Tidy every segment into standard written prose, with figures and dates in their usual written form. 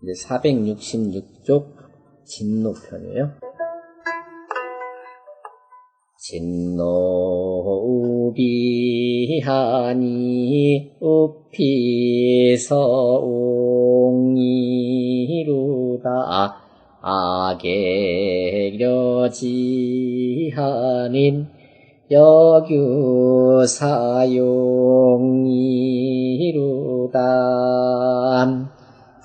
이제 466쪽 진노편이에요. 진노우비하니 우피서옹이루다 아객려지하닌 여규사용이루다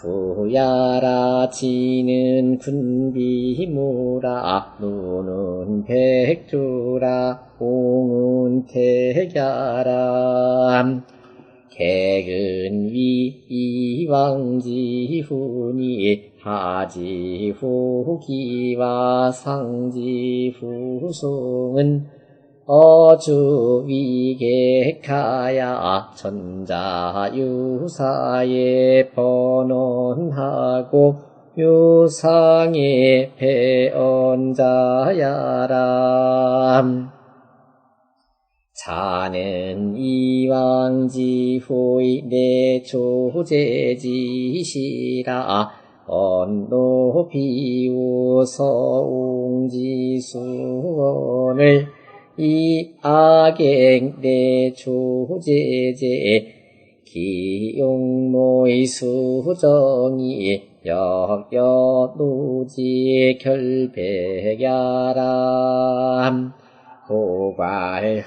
부야라 지는 군비무라 누는 백주라 옹은 태야라 객은 위이왕지훈이 하지후기와 상지후송은 어주위객하야 전자유사에 번원하고 유상에 배언자야람 자는 이왕지후의 내조제지시라 언노비우서웅지수원을 이 악행 내조제제 기용모의 수정이 역여누지 결백야람 고발흥야람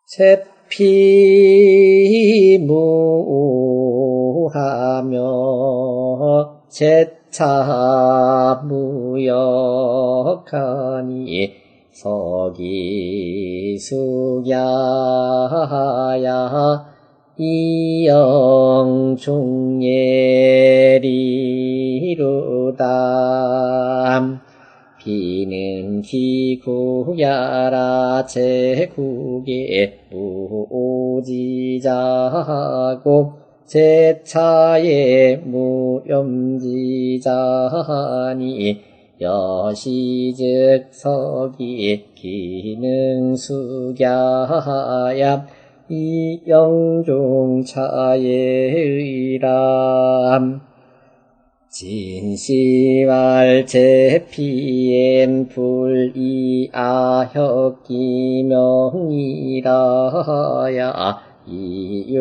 제피무하며 제차무역하니 서기숙야야 이영중예리루담 비는 기구야라 제국에 무오지자하고 제차에 무염지자하니 여시즉 서기 기능수야야 이영중차예의람 진시왈 제피엔 불이아혁기명이라야 이요아하얌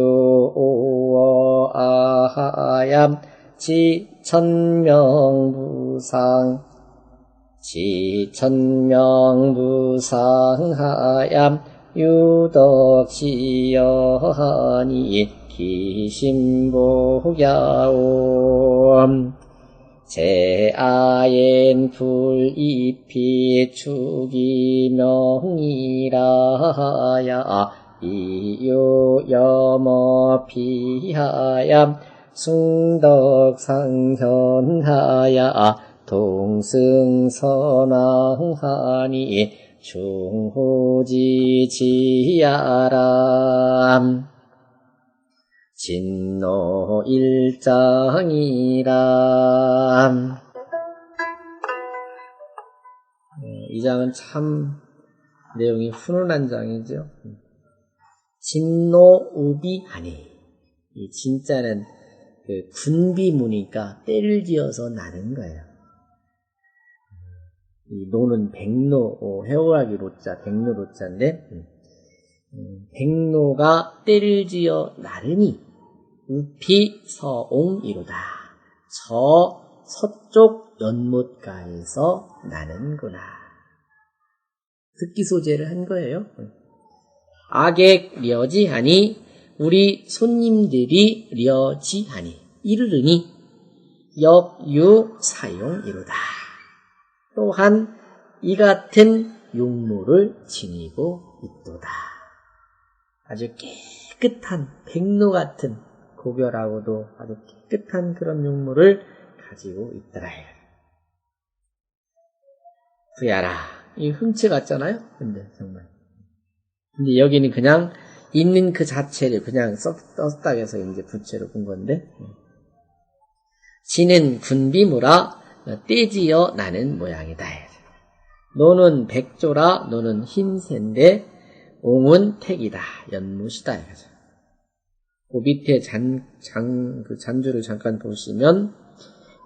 지천명부상하얌 유덕시여하니 기심보야옴 제아엔 불이피 추기명이라야 이요여머피하얌 숭덕상현하야 동승선왕하니 중후지지야람 진노일장이람. 이 장은 참 내용이 훈훈한 장이죠. 진노우비하니, 이 진짜는 그 군비무니까 때를 지어서 나는 거예요. 이 노는 백노, 해오라기 로자, 백노 로자인데, 백노가 때를 지어 나르니 우피 서옹이로다. 저 서쪽 연못가에서 나는구나. 듣기 소재를 한 거예요. 악액 려지하니 우리 손님들이 려지하니 이르르니 역유 사용이로다. 또한 이 같은 용모를 지니고 있도다. 아주 깨끗한 백로 같은 고별하고도 아주 깨끗한 그런 용모를 가지고 있더라. 부야라. 이 흠체 같잖아요. 근데 정말. 근데 여기는 그냥 있는 그 자체를 그냥 썼다 해서 이제 부채로 본 건데. 지는 군비무라 떼지어 나는 모양이다. 노는 백조라 노는 흰새인데 옹은 택이다. 연못이다. 그 밑에 그 잔주를 잠깐 보시면,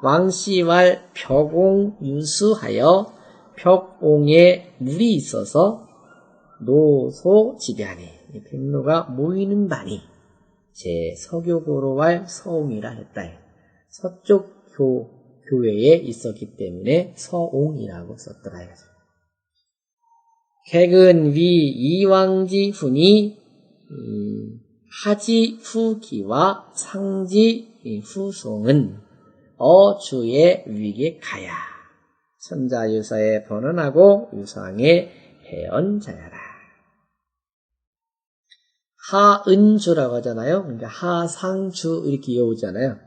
왕씨왈 벽옹 유수하여 벽옹에 물이 있어서 노소 지배하니, 백로가 모이는 반이 제 서교고로왈 서옹이라 했다. 서쪽 교회에 있었기 때문에 서옹이라고 썼더라. 객은 위 이왕지 훈이 하지 후기와 상지 후송은 어주의 위에 가야 천자유사에 번언하고 유상에 해언자야라. 하은주라고 하잖아요. 그러니까 하상주 이렇게 이어오잖아요.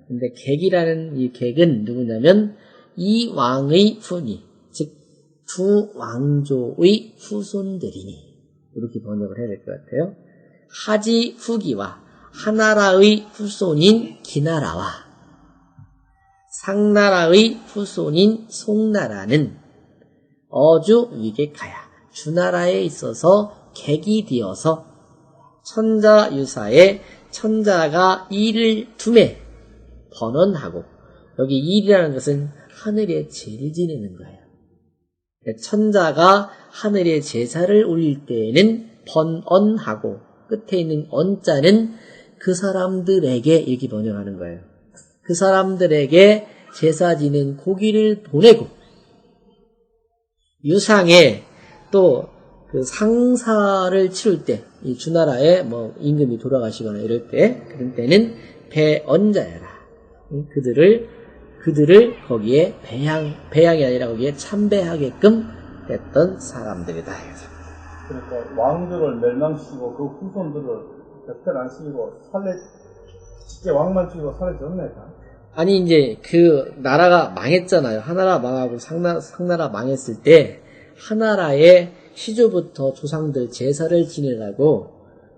근데 객이라는 이 객은 누구냐면 이 왕의 훈이, 즉 두 왕조의 후손들이니, 이렇게 번역을 해야 될 것 같아요. 하지 후기와 하나라의 후손인 기나라와 상나라의 후손인 송나라는 어주 위에 가야 주나라에 있어서 객이 되어서 천자유사에 천자가 일을 둠에 번언하고, 여기 일이라는 것은 하늘에 제를 지내는 거예요. 천자가 하늘에 제사를 올릴 때에는 번언하고, 끝에 있는 언자는 그 사람들에게 이렇게 번역하는 거예요. 그 사람들에게 제사 지는 고기를 보내고, 유상에 또 그 상사를 치를 때, 이 주나라에 뭐 임금이 돌아가시거나 이럴 때, 그런 때는 배언자야라. 그들을 거기에 배양이 아니라 거기에 참배하게끔 했던 사람들이다. 그러니까 왕조를 멸망시키고 그 후손들을 곁을 안 시키고 실제 왕만 죽이고 살해줬네. 아니, 이제 그 나라가 망했잖아요. 하나라 망하고 상나라 망했을 때 하나라의 시조부터 조상들 제사를 지내라고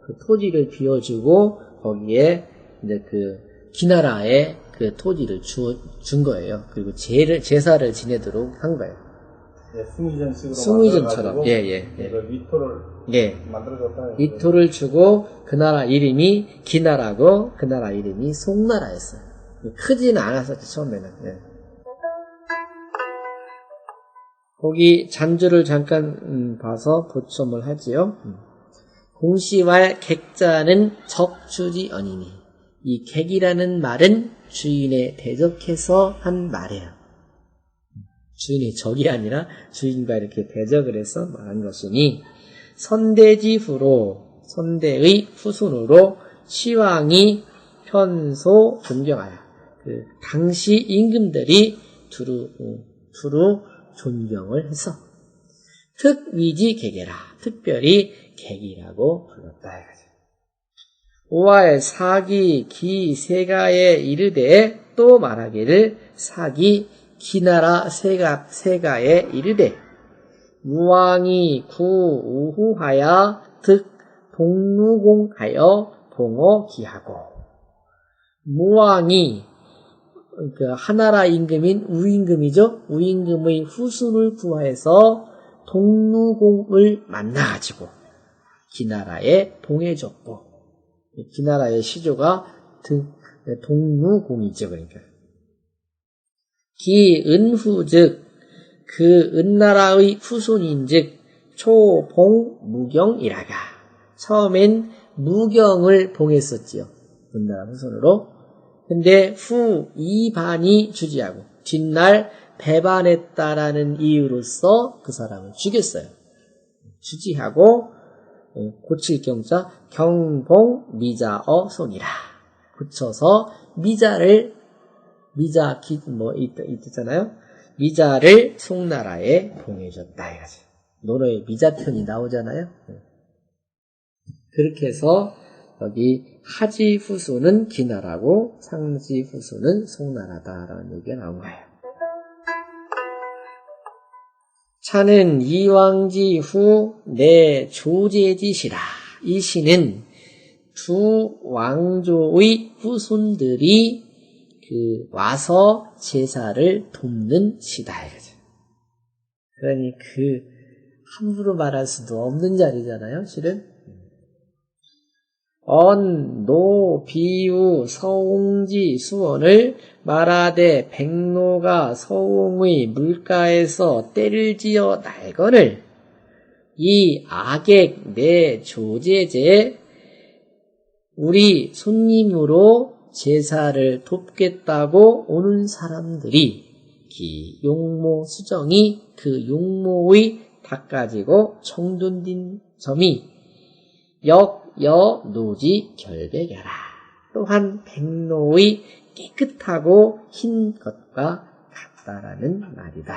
그 토지를 비워주고 거기에 이제 그 기나라에 그 토지를 준 거예요. 그리고 제사를 지내도록 한 거예요. 예, 숭의전식으로 숭의전처럼. 예. 그 위토를 만들어줬다. 위토를 주고 그 나라 이름이 기나라고 그 나라 이름이 송나라였어요. 크지는 않았었죠, 처음에는. 예. 거기 잔주를 잠깐 봐서 보첨을 하지요. 공시왈 객자는 적주지 언이니, 이 객이라는 말은 주인에 대적해서 한 말이에요. 주인의 적이 아니라 주인과 이렇게 대적을 해서 말한 것이니, 선대지후로 선대의 후손으로 시왕이 편소 존경하여, 그 당시 임금들이 두루 존경을 해서 특위지 객이라, 특별히 객이라고 불렀다. 오할 사기 기 세가에 이르되, 또 말하기를 사기 기나라 세가에 이르되, 무왕이 구 우후하야 득 동루공하여 동어기하고, 무왕이 그 하나라 임금인 우임금이죠. 우임금의 후손을 구하여서 동루공을 만나가지고 기나라에 봉해줬고, 기나라의 시조가 동루공이죠. 그러니까 기은후즉 그 은나라의 후손인즉 초봉무경이라가, 처음엔 무경을 봉했었지요. 은나라 후손으로. 근데 후 이반이 주지하고 뒷날 배반했다라는 이유로서 그 사람을 죽였어요. 주지하고 고칠 경자 경봉 미자어 손이라 고쳐서 있잖아요. 미자를 송나라에 봉해줬다 이거지. 노래에 미자편이 나오잖아요. 그렇게 해서 여기 하지 후손은 기나라고 상지 후손은 송나라다라는 얘기가 나온 거예요. 차는 이왕지 후 내 조제지시라. 이 시는 두 왕조의 후손들이 와서 제사를 돕는 시다 이거죠. 그러니 함부로 말할 수도 없는 자리잖아요, 실은. 언, 노, 비우, 서옹지, 수원을 말하되 백로가 서옹의 물가에서 때를 지어 날거늘 이 악액 내 조제제 우리 손님으로 제사를 돕겠다고 오는 사람들이 기 용모 수정이 그 용모의 닦아지고 청둔딘 점이 여 노지 결백여라. 또한 백로의 깨끗하고 흰 것과 같다라는 말이다.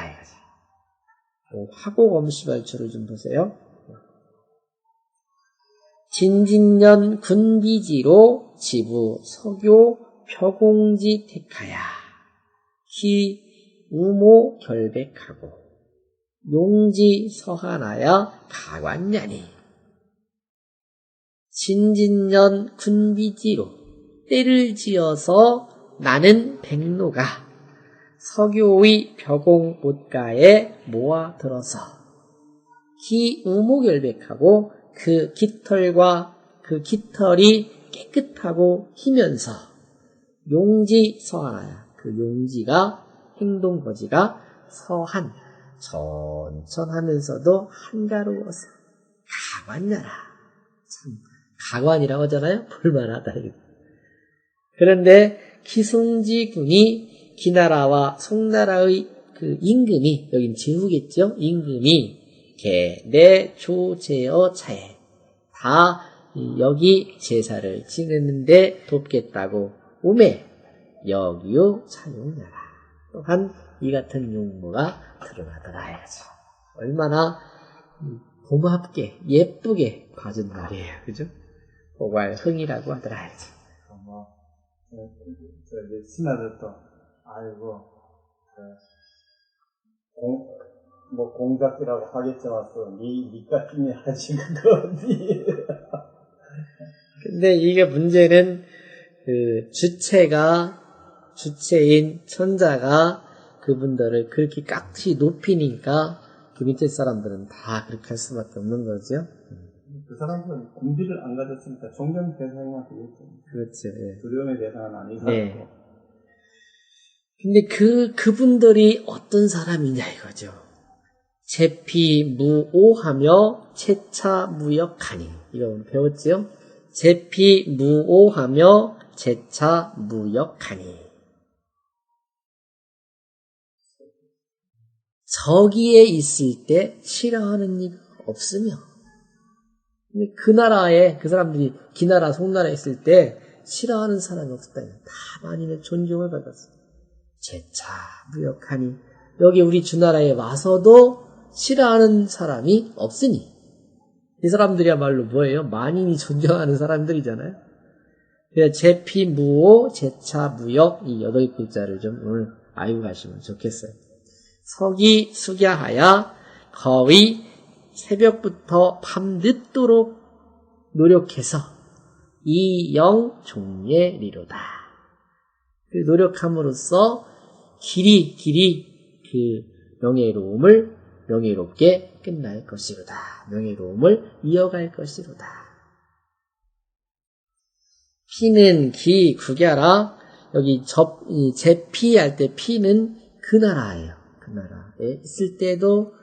화곡 엄시발초를 좀 보세요. 진진년 군비지로 지부 서교 표공지 택하야 히 우모 결백하고 용지 서하나야 가관냐니 진진년 군비지로 때를 지어서 나는 백로가 서교의 벼공 못가에 모아들어서 기 우모결백하고 그 깃털과 그 깃털이 깨끗하고 희면서 용지 서하나야 그 용지가 행동거지가 서한 천천하면서도 한가로워서 가관냐라 참 가관이라고 하잖아요. 볼만하다. 그런데 기승지군이 기나라와 송나라의 그 임금이 여긴 제후겠죠. 임금이 내 조제어 차에 다 여기 제사를 지내는데 돕겠다고 오매 여기요 차용나라. 또한 이 같은 용모가 드러나더라 해야지. 얼마나 고맙게 예쁘게 봐준 말이에요. 그죠? 보괄흥이라고 하더라 해야지. 이제 신하들도 아이고 공작이라고 하겠지만 니까쯤에 하신 것도 어디. 근데 이게 문제는 그 주체인 천자가 그분들을 그렇게 깍지 높이니까 그 밑에 사람들은 다 그렇게 할 수밖에 없는 거죠. 그 사람들은 군비를 안 가졌으니까 존경 대상만 되겠죠. 그렇죠. 예. 두려움의 대상은 아니고. 네. 근데 그분들이 어떤 사람이냐 이거죠. 제피무오하며 채차무역하니. 이거 오늘 배웠지요? 제피무오하며 채차무역하니. 저기에 있을 때 싫어하는 이가 없으며 근데 그 나라에 그 사람들이 기나라 송나라에 있을 때 싫어하는 사람이 없었다. 다 만인의 존경을 받았어. 제차무역하니 여기 우리 주나라에 와서도 싫어하는 사람이 없으니 이 사람들이야말로 뭐예요? 만인이 존경하는 사람들이잖아요. 그래서 제피무오 제차무역 이 8글자를 좀 오늘 알고 가시면 좋겠어요. 석이 숙야하야 거의 새벽부터 밤 늦도록 노력해서 이영 종예리로다. 그 노력함으로써 길이 그 명예롭게 끝날 것이로다. 명예로움을 이어갈 것이로다. 피는 기 국야라. 여기 제피할 때 피는 그 나라예요. 그 나라에 있을 때도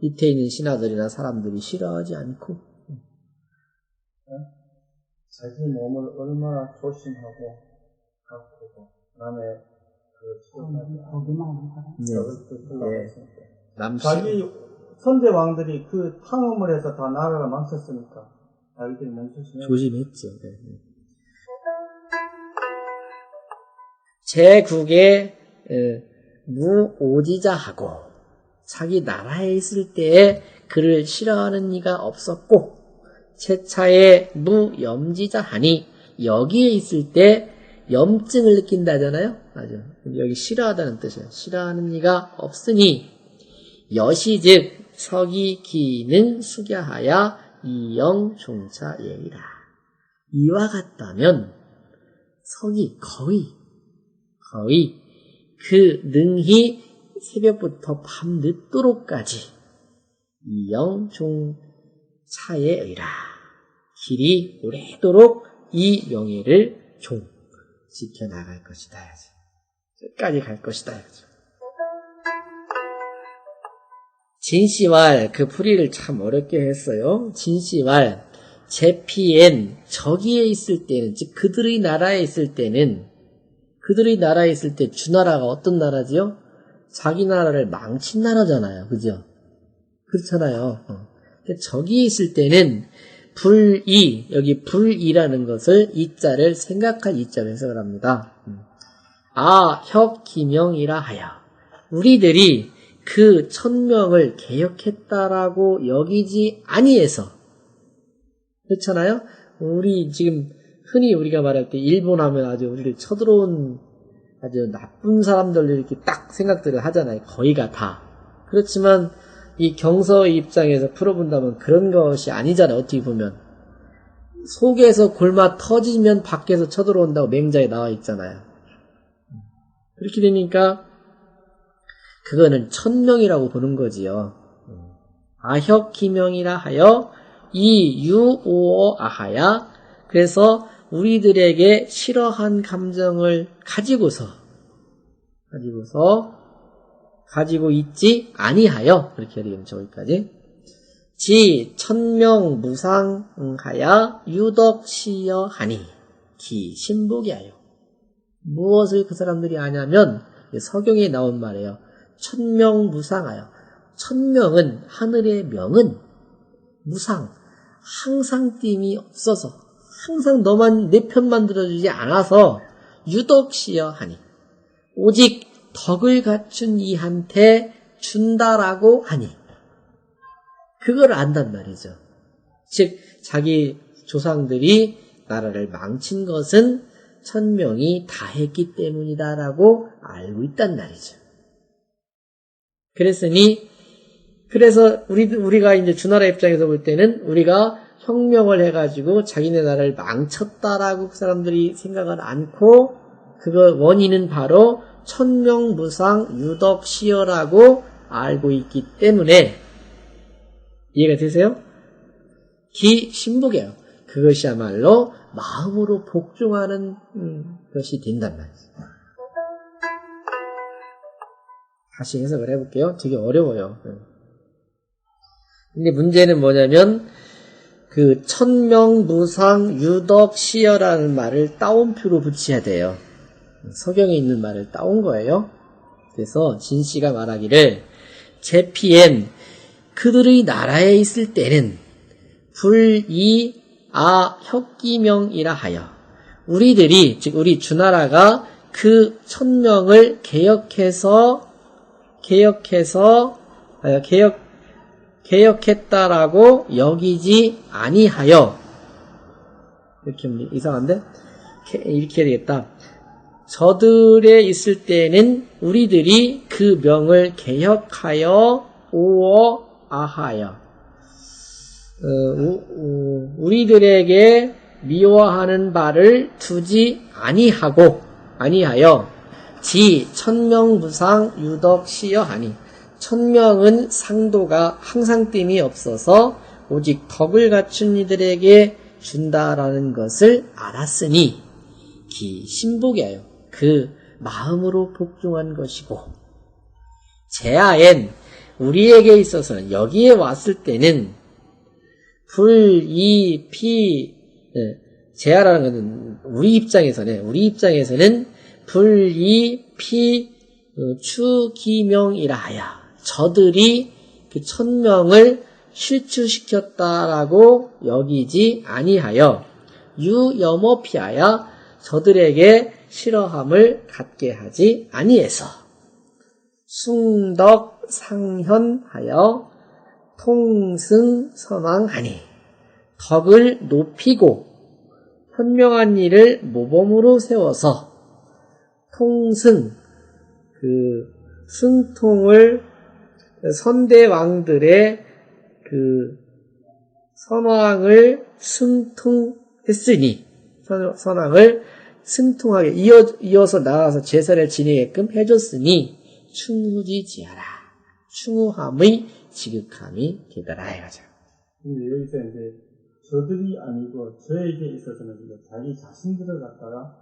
밑에 있는 신하들이나 사람들이 싫어하지 않고 자기 몸을 얼마나 조심하고 가꾸고 남의 자기 선대 왕들이 그 탕험을 해서 다 나라를 망쳤으니까 자기들이 조심했죠. 네. 제국의 무오지자하고 자기 나라에 있을 때에 그를 싫어하는 이가 없었고 채차에 무염지자하니 여기에 있을 때 염증을 느낀다잖아요. 맞아. 여기 싫어하다는 뜻이에요. 싫어하는 이가 없으니 여시즉 서기기는 숙야하야 이영 종차예이라. 이와 같다면 석이 거의 그 능히 새벽부터 밤 늦도록까지 이영 종차예의라. 길이 오래도록 이 명예를 종 지켜나갈 것이다. 끝까지 갈 것이다. 진시왈, 그 풀이를 참 어렵게 했어요. 진시왈, 제피엔, 저기에 있을 때는, 즉 그들의 나라에 있을 때는, 그들의 나라에 있을 때 주나라가 어떤 나라지요? 자기 나라를 망친 나라잖아요. 그죠? 그렇잖아요. 저기에 있을 때는 불이, 여기 불이라는 것을 이자를 생각할 이자로 해석을 합니다. 혁기명이라 하여 우리들이 그 천명을 개혁했다라고 여기지 아니해서, 그렇잖아요. 우리 지금 흔히 우리가 말할 때 일본 하면 아주 우리를 쳐들어온 아주 나쁜 사람들 이렇게 딱 생각들을 하잖아요. 거의가 다. 그렇지만 이 경서의 입장에서 풀어본다면 그런 것이 아니잖아요. 어떻게 보면 속에서 골마 터지면 밖에서 쳐들어온다고 맹자에 나와 있잖아요. 그렇게 되니까 그거는 천명이라고 보는 거지요. 아혁기명이라 하여 이유오어 아하야. 그래서 우리들에게 싫어한 감정을 가지고 있지 아니하여, 그렇게 해야 되겠죠. 여기까지. 지 천명 무상하야 유덕시여 하니 기 신복이하여. 무엇을 그 사람들이 아냐면 서경에 나온 말이에요. 천명 무상하여. 천명은, 하늘의 명은 무상, 항상 띠임이 없어서, 항상 너만 내 편만 들어주지 않아서 유덕시여 하니, 오직 덕을 갖춘 이한테 준다라고 하니, 그걸 안단 말이죠. 즉 자기 조상들이 나라를 망친 것은 천명이 다 했기 때문이다라고 알고 있단 말이죠. 그래서 우리가 이제 주나라 입장에서 볼 때는 우리가 혁명을 해가지고 자기네 나라를 망쳤다라고 그 사람들이 생각을 않고, 그거 원인은 바로 천명무상 유덕시여라고 알고 있기 때문에, 이해가 되세요? 기신복이에요. 그것이야말로 마음으로 복종하는 것이 된단 말이죠. 다시 해석을 해볼게요. 되게 어려워요. 근데 문제는 뭐냐면 그 천명무상 유덕시여라는 말을 따옴표로 붙여야 돼요. 서경에 있는 말을 따온 거예요. 그래서 진씨가 말하기를 제피엔 그들의 나라에 있을 때는 혁기명이라 하여 우리들이, 즉 우리 주나라가 그 천명을 개혁했다라고 여기지 아니하여, 이렇게 이상한데? 이렇게 해야 되겠다. 저들에 있을 때는 우리들이 그 명을 개혁하여 오어 아하여, 우리들에게 미워하는 바를 두지 아니하여 지 천명무상 유덕시여 하니, 천명은 상도가 항상 뜸이 없어서 오직 덕을 갖춘 이들에게 준다라는 것을 알았으니 기 신복이에요. 그 마음으로 복종한 것이고, 제아엔 우리에게 있어서는, 여기에 왔을 때는 제아라는 것은 우리 입장에서는 추기명이라 하여 저들이 그 천명을 실추시켰다라고 여기지 아니하여 유여모피하여 저들에게 싫어함을 갖게 하지 아니해서 숭덕상현하여 통승선왕하니 덕을 높이고 현명한 일을 모범으로 세워서 통승, 그 승통을 선대왕들의 그 선왕을 승통했으니, 선왕을 승통하게 이어서 나가서 제사를 지내게끔 해줬으니 충후지지하라. 충후함의 지극함이 되더라 이거죠. 근데 여기서 이제 저들이 아니고 저에게 있어서는 자기 자신들을 갖다가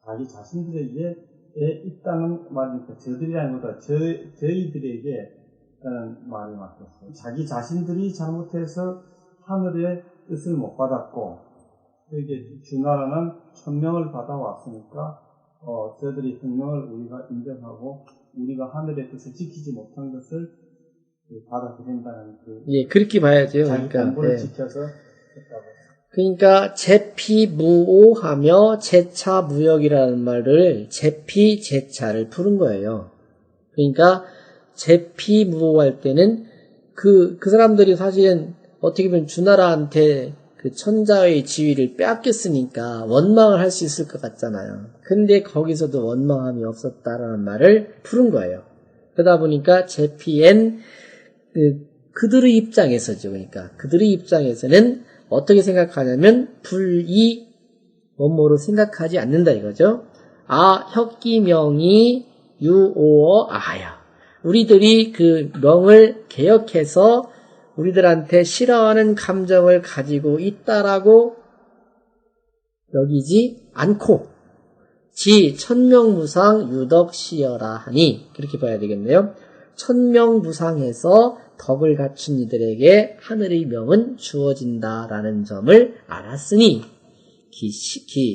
자기 자신들에게 있다는 말이니까 저들이라기보다 저희들에게 라는 말이 맞겠어요. 자기 자신들이 잘못해서 하늘의 뜻을 못 받았고 이게 주나라는 천명을 받아왔으니까 저들이 혁명을 우리가 인정하고 우리가 하늘의 뜻을 지키지 못한 것을 받아들인다는 예, 그렇게 봐야죠. 자기 그러니까 공부를 예. 지켜서 했다고. 그러니까 제피무오하며 제차무역이라는 말을 제피제차를 푸는 거예요. 그러니까 제피무오할 때는 그 사람들이 사실은 어떻게 보면 주나라한테 그 천자의 지위를 빼앗겼으니까 원망을 할 수 있을 것 같잖아요. 근데 거기서도 원망함이 없었다라는 말을 푸는 거예요. 그러다 보니까 제피엔 그들의 입장에서죠. 그러니까 그들의 입장에서는 어떻게 생각하냐면 불이 뭐뭐로 생각하지 않는다 이거죠. 혁기명이 유오어 아야. 우리들이 그 명을 개혁해서 우리들한테 싫어하는 감정을 가지고 있다라고 여기지 않고 천명무상 유덕시여라 하니 그렇게 봐야 되겠네요. 천명무상해서 덕을 갖춘 이들에게 하늘의 명은 주어진다라는 점을 알았으니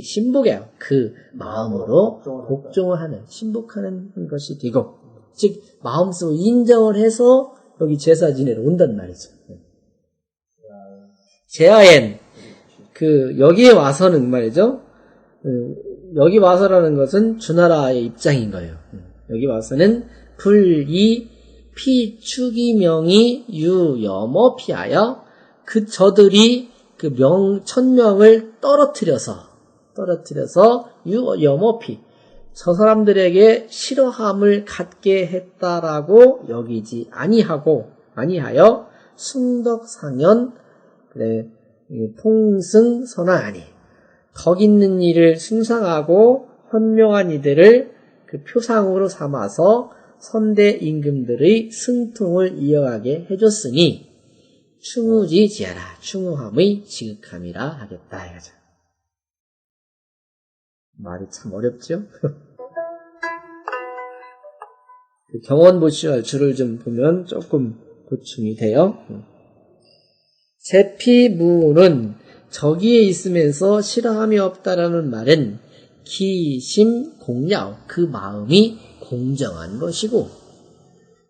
신복해요. 그 마음으로 복종을 하는 신복하는 것이 되고 즉 마음속으로 인정을 해서 여기 제사 지내러 온단 말이죠. 제아엔 여기에 와서는 말이죠. 여기 와서라는 것은 주나라의 입장인 거예요. 여기 와서는 불이 피추기명이 유여머피하여 저들이 천명을 떨어뜨려서 유여머피 저 사람들에게 싫어함을 갖게 했다라고 여기지 아니하여 순덕상연 통승선하니 덕 있는 일을 숭상하고 현명한 이들을 그 표상으로 삼아서 선대 임금들의 승통을 이어가게 해줬으니 충우지지하라 충우함의 지극함이라 하겠다 이거죠. 말이 참 어렵죠? 경원보시할 줄을 좀 보면 조금 보충이 돼요. 제피무는 저기에 있으면서 싫어함이 없다라는 말은 기심공야오 그 마음이 공정한 것이고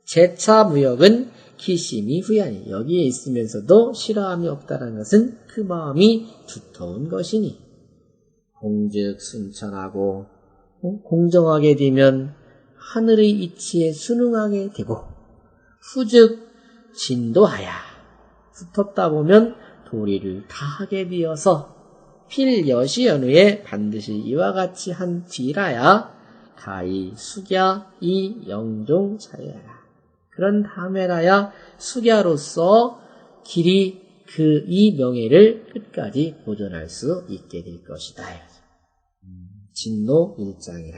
제차무역은 기심이 후야니 여기에 있으면서도 싫어함이 없다라는 것은 그 마음이 두터운 것이니 공즉 순천하고 공정하게 되면 하늘의 이치에 순응하게 되고 후즉 진도하야 훑었다 보면 도리를 다하게 되어서 필여시 연후에 반드시 이와 같이 한 뒤라야 가히 숙야 이 영종 차여라. 그런 다음에라야 숙야로서 길이 이 명예를 끝까지 보존할 수 있게 될 것이다. 진노 1장이라.